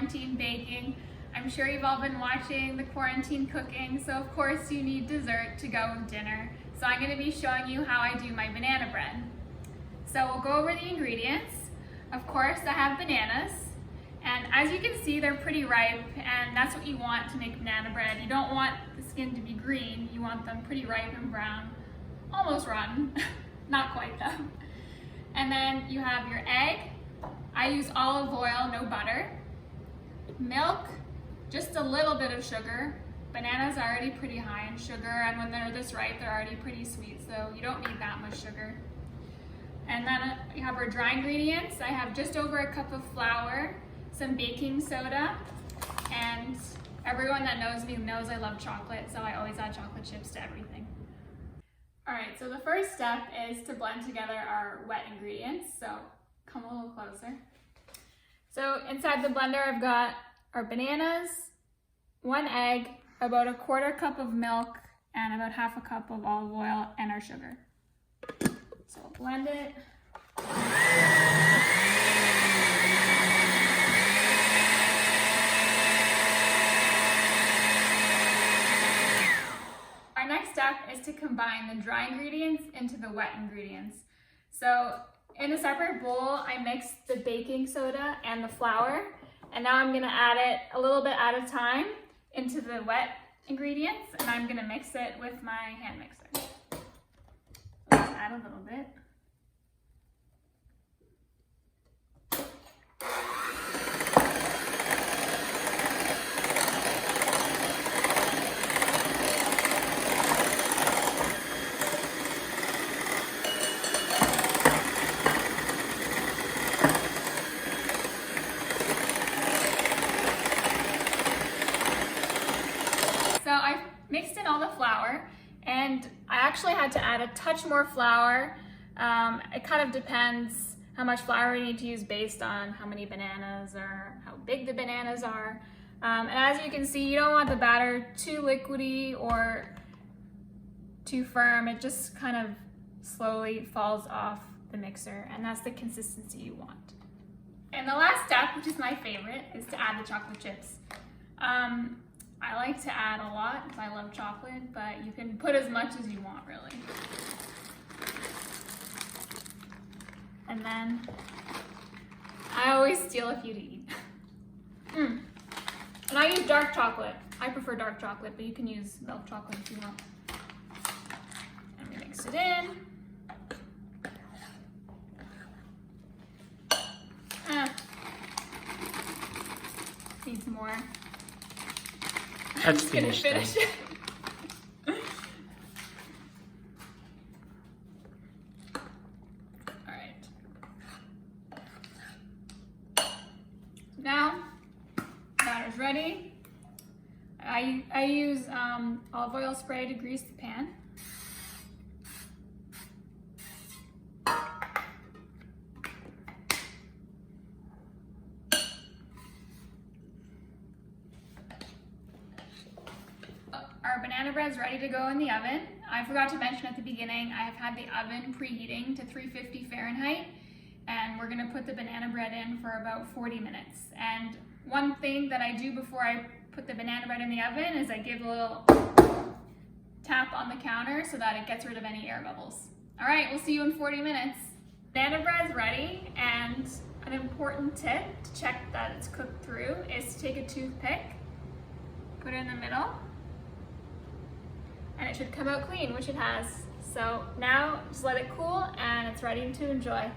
quarantine baking. I'm sure you've all been watching the quarantine cooking, so of course you need dessert to go with dinner. So I'm going to be showing you how I do my banana bread. So we'll go over the ingredients. Of course, I have bananas, and as you can see, they're pretty ripe, and that's what you want to make banana bread. You don't want the skin to be green, you want them pretty ripe and brown, almost rotten, not quite though. And then you have your egg. I use olive oil, no butter. Milk, just a little bit of sugar. Bananas are already pretty high in sugar, and when they're this ripe, they're already pretty sweet, so you don't need that much sugar. And then we have our dry ingredients. I have just over a cup of flour, some baking soda, and everyone that knows me knows I love chocolate, so I always add chocolate chips to everything. All right, so the first step is to blend together our wet ingredients, so come a little closer. So inside the blender, I've got our bananas, 1 egg, about a 1/4 cup of milk, and about 1/2 cup of olive oil, and our sugar. So we'll blend it. Our next step is to combine the dry ingredients into the wet ingredients. So in a separate bowl, I mixed the baking soda and the flour, and now I'm gonna add it a little bit at a time into the wet ingredients, and I'm gonna mix it with my hand mixer. Let's add a little bit. So I mixed in all the flour, and I actually had to add a touch more flour. It kind of depends how much flour you need to use based on how many bananas or how big the bananas are. And as you can see, you don't want the batter too liquidy or too firm. It just kind of slowly falls off the mixer, and that's the consistency you want. And the last step, which is my favorite, is to add the chocolate chips. I like to add a lot because I love chocolate, but you can put as much as you want, really. And then I always steal a few to eat. And I use dark chocolate. I prefer dark chocolate, but you can use milk chocolate if you want. And we mix it in. Needs more. That's finished. Finish it. All right. Now, batter's ready. I use olive oil spray to grease the pan. Our banana bread's ready to go in the oven. I forgot to mention at the beginning, I have had the oven preheating to 350 Fahrenheit, and we're gonna put the banana bread in for about 40 minutes. And one thing that I do before I put the banana bread in the oven is I give a little tap on the counter so that it gets rid of any air bubbles. All right, we'll see you in 40 minutes. Banana bread's ready, and an important tip to check that it's cooked through is to take a toothpick, put it in the middle, and it should come out clean, which it has. So now just let it cool, and it's ready to enjoy.